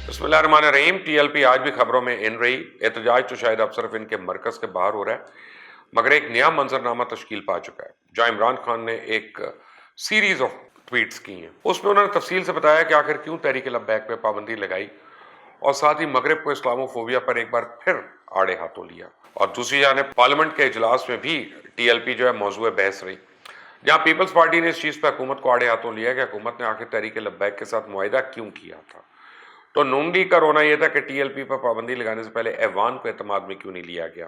بسم اللہ الرحمن الرحیم۔ ٹی ایل پی آج بھی خبروں میں ان رہی۔ احتجاج تو شاید اب صرف ان کے مرکز کے باہر ہو رہا ہے، مگر ایک نیا منظرنامہ تشکیل پا چکا ہے جہاں عمران خان نے ایک سیریز آف ٹویٹس کی ہیں۔ اس میں انہوں نے تفصیل سے بتایا کہ آخر کیوں تحریک لبیک پہ پابندی لگائی، اور ساتھ ہی مغرب کو اسلامو فوبیا پر ایک بار پھر آڑے ہاتھوں لیا۔ اور دوسری جانب پارلیمنٹ کے اجلاس میں بھی ٹی ایل پی جو ہے موضوع بحث رہی، جہاں پیپلز پارٹی نے اس چیز پہ حکومت کو آڑے ہاتھوں لیا کہ حکومت نے آخر تحریک لبیک کے ساتھ معاہدہ کیوں کیا تھا۔ تو نون لیگ کا رونا یہ تھا کہ ٹی ایل پی پر پابندی لگانے سے پہلے ایوان کو اعتماد میں کیوں نہیں لیا گیا،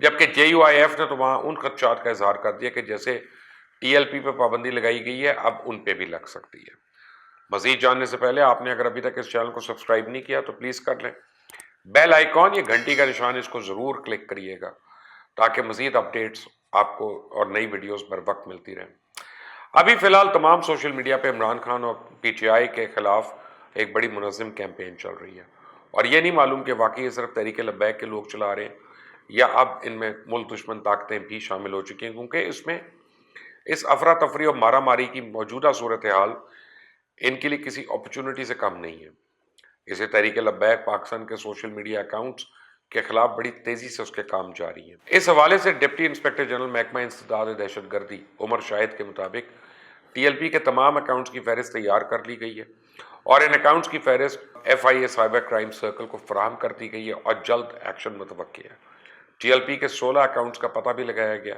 جبکہ جے یو آئی ایف نے تو وہاں ان خدشات کا اظہار کر دیا کہ جیسے ٹی ایل پی پر پابندی لگائی گئی ہے اب ان پہ بھی لگ سکتی ہے۔ مزید جاننے سے پہلے آپ نے اگر ابھی تک اس چینل کو سبسکرائب نہیں کیا تو پلیز کر لیں، بیل آئیکن یہ گھنٹی کا نشان، اس کو ضرور کلک کریے گا تاکہ مزید اپڈیٹس آپ کو اور نئی ویڈیوز بر وقت ملتی رہیں۔ ابھی فی الحال تمام سوشل میڈیا پہ عمران خان اور پی ٹی آئی کے خلاف ایک بڑی منظم کیمپین چل رہی ہے، اور یہ نہیں معلوم کہ واقعی یہ صرف تحریک لبیک کے لوگ چلا رہے ہیں یا اب ان میں ملک دشمن طاقتیں بھی شامل ہو چکی ہیں، کیونکہ اس میں اس افراتفری اور مارا ماری کی موجودہ صورتحال ان کے لیے کسی اپرچونٹی سے کم نہیں ہے۔ اسے تحریک لبیک پاکستان کے سوشل میڈیا اکاؤنٹس کے خلاف بڑی تیزی سے اس کے کام جاری ہیں۔ اس حوالے سے ڈپٹی انسپکٹر جنرل محکمہ انسداد دہشت گردی عمر شاہد کے مطابق ٹی ایل پی کے تمام اکاؤنٹس کی فہرست تیار کر لی گئی ہے، اور ان اکاؤنٹس کی فہرست F I A cyber crime circle کو فراہم کر دی گئی ہے، اور جلد ایکشن متوقع ہے۔ ٹی ایل پی کے 16 اکاؤنٹس کا پتہ بھی لگایا گیا،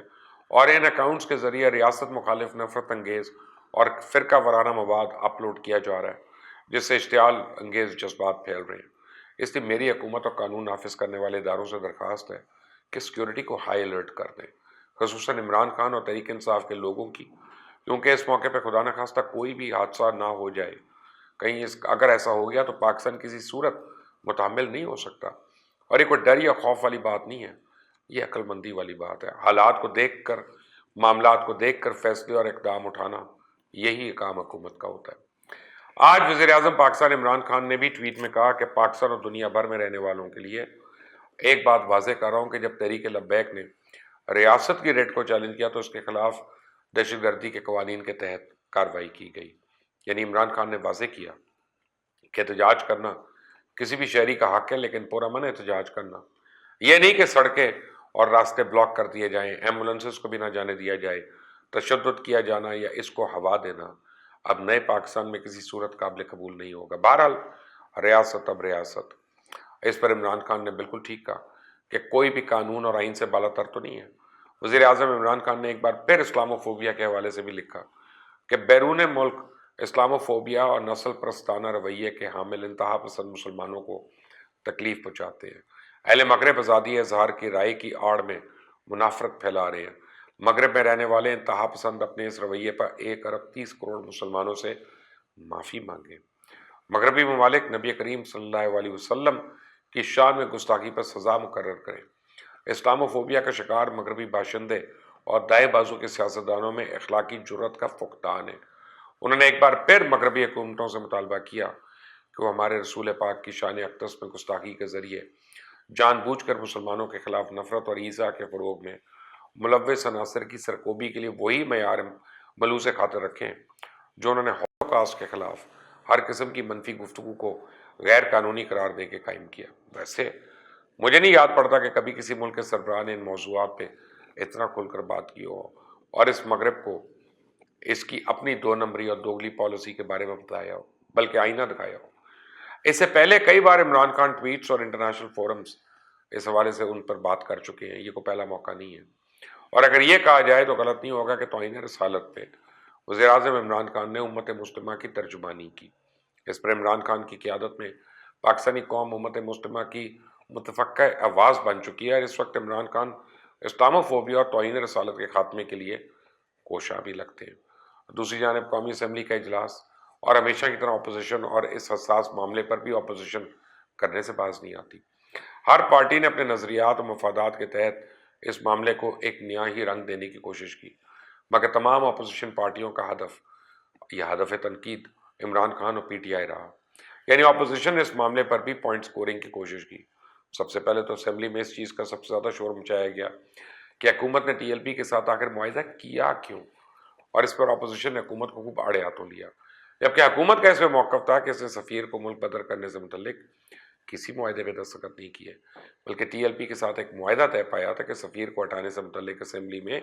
اور ان اکاؤنٹس کے ذریعے ریاست مخالف نفرت انگیز اور فرقہ وارانہ مواد اپلوڈ کیا جا رہا ہے، جس سے اشتعال انگیز جذبات پھیل رہے ہیں۔ اس لیے میری حکومت اور قانون نافذ کرنے والے اداروں سے درخواست ہے کہ سیکیورٹی کو ہائی الرٹ کر دیں، خصوصاً عمران خان اور تحریک انصاف کے لوگوں کی، کیونکہ اس موقع پہ خدا نخواستہ کوئی بھی حادثہ نہ ہو جائے۔ کہیں اگر ایسا ہو گیا تو پاکستان کسی صورت متحمل نہیں ہو سکتا، اور یہ کوئی ڈر یا خوف والی بات نہیں ہے، یہ عقل مندی والی بات ہے۔ حالات کو دیکھ کر، معاملات کو دیکھ کر فیصلے اور اقدام اٹھانا، یہی کام حکومت کا ہوتا ہے۔ آج وزیر اعظم پاکستان عمران خان نے بھی ٹویٹ میں کہا کہ پاکستان اور دنیا بھر میں رہنے والوں کے لیے ایک بات واضح کر رہا ہوں کہ جب تحریک لبیک نے ریاست کی ریٹ کو چیلنج کیا تو اس کے خلاف دہشت گردی کے قوانین کے تحت کارروائی کی گئی۔ یعنی عمران خان نے واضح کیا کہ احتجاج کرنا کسی بھی شہری کا حق ہے، لیکن پرامن احتجاج کرنا یہ نہیں کہ سڑکیں اور راستے بلاک کر دیے جائیں، ایمبولینسز کو بھی نہ جانے دیا جائے، تشدد کیا جانا یا اس کو ہوا دینا اب نئے پاکستان میں کسی صورت قابل قبول نہیں ہوگا۔ بہرحال ریاست اب ریاست، اس پر عمران خان نے بالکل ٹھیک کہا کہ کوئی بھی قانون اور آئین سے بالا تر تو نہیں ہے۔ وزیر اعظم عمران خان نے ایک بار پھر اسلامو فوبیا کے حوالے سے بھی لکھا کہ بیرون ملک اسلامو فوبیا اور نسل پرستانہ رویے کے حامل انتہا پسند مسلمانوں کو تکلیف پہنچاتے ہیں۔ اہل مغرب آزادی اظہار کی رائے کی آڑ میں منافرت پھیلا رہے ہیں۔ مغرب میں رہنے والے انتہا پسند اپنے اس رویے پر 1.30 ارب مسلمانوں سے معافی مانگیں۔ مغربی ممالک نبی کریم صلی اللہ علیہ وسلم کی شان میں گستاخی پر سزا مقرر کریں۔ اسلامو فوبیا کا شکار مغربی باشندے اور دائیں بازو کے سیاستدانوں میں اخلاقی جرات کا فقدان ہے۔ انہوں نے ایک بار پھر مغربی حکومتوں سے مطالبہ کیا کہ وہ ہمارے رسول پاک کی شان اقدس میں گستاخی کے ذریعے جان بوجھ کر مسلمانوں کے خلاف نفرت اور ایذا کے فروغ میں ملوث عناصر کی سرکوبی کے لیے وہی معیار ملوث خاطر رکھیں جو انہوں نے ہولوکاسٹ کے خلاف ہر قسم کی منفی گفتگو کو غیر قانونی قرار دے کے قائم کیا۔ ویسے مجھے نہیں یاد پڑتا کہ کبھی کسی ملک کے سربراہ نے ان موضوعات پہ اتنا کھل کر بات کی ہو اور اس مغرب کو اس کی اپنی 2 نمبری اور دوگلی پالیسی کے بارے میں بتایا ہو، بلکہ آئینہ دکھایا ہو۔ اس سے پہلے کئی بار عمران خان ٹویٹس اور انٹرنیشنل فورمز اس حوالے سے ان پر بات کر چکے ہیں، یہ کوئی پہلا موقع نہیں ہے۔ اور اگر یہ کہا جائے تو غلط نہیں ہوگا کہ توہین رسالت پہ وزیر اعظم عمران خان نے امت مسلمہ کی ترجمانی کی۔ اس پر عمران خان کی قیادت میں پاکستانی قوم امت مسلمہ کی متفقہ آواز بن چکی ہے، اور اس وقت عمران خان اسلامو فوبیا اور توہین رسالت کے خاتمے کے لیے کوشاں بھی لگتے ہیں۔ دوسری جانب قومی اسمبلی کا اجلاس اور ہمیشہ کی طرح اپوزیشن اور اس حساس معاملے پر بھی اپوزیشن کرنے سے باز نہیں آتی۔ ہر پارٹی نے اپنے نظریات اور مفادات کے تحت اس معاملے کو ایک نیا ہی رنگ دینے کی کوشش کی، مگر تمام اپوزیشن پارٹیوں کا ہدف تنقید عمران خان اور پی ٹی آئی رہا۔ یعنی اپوزیشن نے اس معاملے پر بھی پوائنٹ سکورنگ کی کوشش کی۔ سب سے پہلے تو اسمبلی میں اس چیز کا سب سے زیادہ شور مچایا گیا کہ حکومت نے ٹی ایل پی کے ساتھ آخر معاہدہ کیا کیوں، اور اس پر اپوزیشن نے حکومت کو خوب آڑے ہاتھوں لیا جبکہ حکومت کا اس میں موقف تھا کہ اس نے سفیر کو ملک بدر کرنے سے متعلق کسی معاہدے پہ دستخط نہیں کیے، بلکہ ٹی ایل پی کے ساتھ ایک معاہدہ طے پایا تھا کہ سفیر کو ہٹانے سے متعلق اسمبلی میں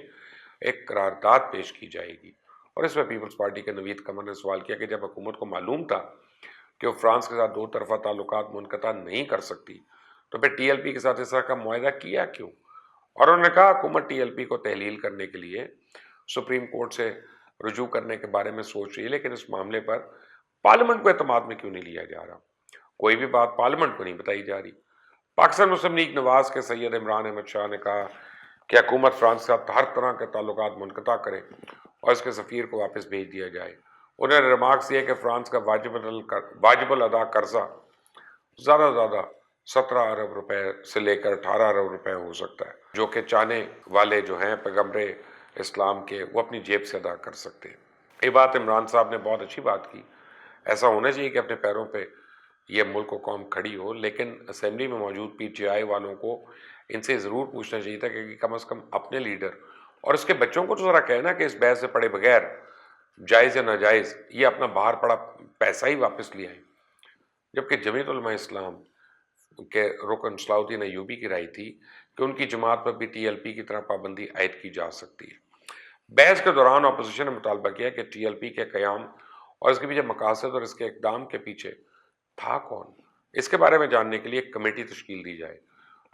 ایک قرارداد پیش کی جائے گی۔ اور اس میں پیپلز پارٹی کے نوید قمر نے سوال کیا کہ جب حکومت کو معلوم تھا کہ وہ فرانس کے ساتھ دو طرفہ تعلقات منقطع نہیں کر سکتی تو پھر ٹی ایل پی کے ساتھ اس طرح کا معاہدہ کیا کیوں؟ اور انہوں نے کہا حکومت ٹی ایل پی کو تحلیل کرنے کے لیے سپریم کورٹ سے رجوع کرنے کے بارے میں سوچ رہی ہے، لیکن اس معاملے پر پارلیمنٹ کو اعتماد میں کیوں نہیں لیا جا رہا؟ کوئی بھی بات پارلیمنٹ کو نہیں بتائی جا رہی۔ پاکستان مسلم لیگ نواز کے سید عمران احمد شاہ نے کہا کہ حکومت فرانس کے ساتھ ہر طرح کے تعلقات منقطع کرے اور اس کے سفیر کو واپس بھیج دیا جائے۔ انہوں نے ریمارکس دیا کہ فرانس کا واجب الادا قرضہ زیادہ سے زیادہ 17 ارب روپے سے لے کر 18 ارب روپے ہو سکتا ہے، جو کہ چاہنے والے جو ہیں پیغمبر اسلام کے وہ اپنی جیب سے ادا کر سکتے ہیں۔ یہ بات عمران صاحب نے بہت اچھی بات کی، ایسا ہونا چاہیے کہ اپنے پیروں پہ یہ ملک و قوم کھڑی ہو، لیکن اسمبلی میں موجود پی ٹی آئی والوں کو ان سے ضرور پوچھنا چاہیے تھا کہ کم از کم اپنے لیڈر اور اس کے بچوں کو تو ذرا کہنا کہ اس بحث سے پڑے بغیر جائز یا ناجائز یہ اپنا باہر پڑا پیسہ ہی واپس لے آئیں۔ جبکہ جمعیت علماء اسلام کے رکن صلاح الدین ایوبی کی رائے تھی کہ ان کی جماعت پر بھی ٹی ایل پی کی طرح پابندی عائد کی جا سکتی ہے۔ بحث کے دوران اپوزیشن نے مطالبہ کیا کہ ٹی ایل پی کے قیام اور اس کے پیچھے مقاصد اور اس کے اقدام کے پیچھے تھا کون، اس کے بارے میں جاننے کے لیے ایک کمیٹی تشکیل دی جائے۔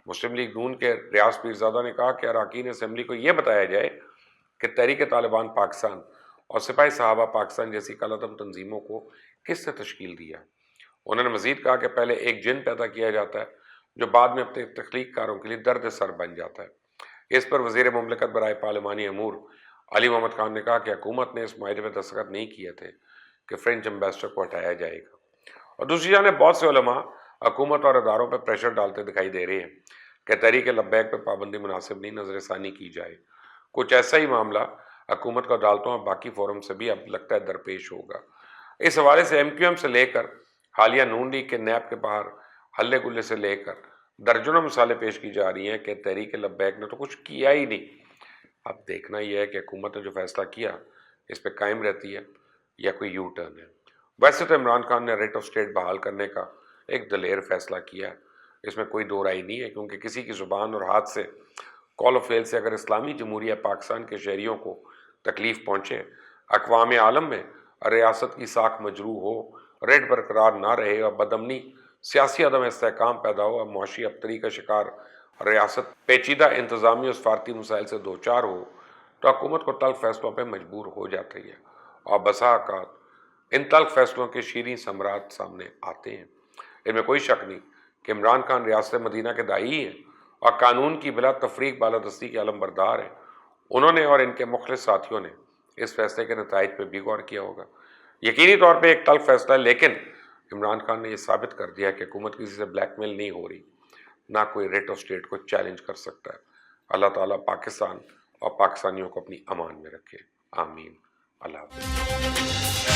مسلم لیگ نون کے ریاض پیرزادہ نے کہا کہ اراکین اسمبلی کو یہ بتایا جائے کہ تحریک طالبان پاکستان اور سپاہی صحابہ پاکستان جیسی کالعدم تنظیموں کو کس نے تشکیل دیا۔ انہوں نے مزید کہا کہ پہلے ایک جن پیدا کیا جاتا ہے جو بعد میں اپنے تخلیق کاروں کے لیے درد سر بن جاتا ہے۔ اس پر وزیر مملکت برائے پارلیمانی امور علی محمد خان نے کہا کہ حکومت نے اس معاہدے پہ دستخط نہیں کیے تھے کہ فرینچ ایمبیسڈر کو ہٹایا جائے گا۔ اور دوسری جانب بہت سے علماء حکومت اور اداروں پہ پریشر ڈالتے دکھائی دے رہے ہیں کہ تحریک لبیک پہ پابندی مناسب نہیں، نظر ثانی کی جائے۔ کچھ ایسا ہی معاملہ حکومت کو عدالتوں اور باقی فورم سے بھی اب لگتا ہے درپیش ہوگا۔ اس حوالے سے ایم کیو ایم سے لے کر حالیہ نون لیگ کے نیب کے باہر ہلے گلے سے لے کر درجنوں مثالیں پیش کی جا رہی ہیں کہ تحریک لبیک نے تو کچھ کیا ہی نہیں۔ اب دیکھنا یہ ہے کہ حکومت نے جو فیصلہ کیا اس پہ قائم رہتی ہے یا کوئی یو ٹرن ہے۔ ویسے تو عمران خان نے ریٹ آف اسٹیٹ بحال کرنے کا ایک دلیر فیصلہ کیا ہے، اس میں کوئی دو رائے نہیں ہے، کیونکہ کسی کی زبان اور ہاتھ سے کال آف فیل سے اگر اسلامی جمہوریہ پاکستان کے شہریوں کو تکلیف پہنچے، اقوام عالم میں ریاست کی ساکھ مجروح ہو، ریٹ برقرار نہ رہے اور بدامنی سیاسی عدم استحکام پیدا ہو اور معاشی ابتری کا شکار ریاست پیچیدہ انتظامی اور سفارتی مسائل سے دوچار ہو، تو حکومت کو تلخ فیصلوں پہ مجبور ہو جاتی ہے اور بسا اوقات ان تلخ فیصلوں کے شیریں ثمرات سامنے آتے ہیں۔ ان میں کوئی شک نہیں کہ عمران خان ریاست مدینہ کے داعی ہیں اور قانون کی بلا تفریق بالادستی کے علم بردار ہیں۔ انہوں نے اور ان کے مخلص ساتھیوں نے اس فیصلے کے نتائج پہ بھی غور کیا ہوگا۔ یقینی طور پہ ایک تلخ فیصلہ ہے، لیکن عمران خان نے یہ ثابت کر دیا کہ حکومت کسی سے بلیک میل نہیں ہو رہی، نہ کوئی ریٹ آف اسٹیٹ کو چیلنج کر سکتا ہے۔ اللہ تعالیٰ پاکستان اور پاکستانیوں کو اپنی امان میں رکھے، آمین۔ اللہ حافظ۔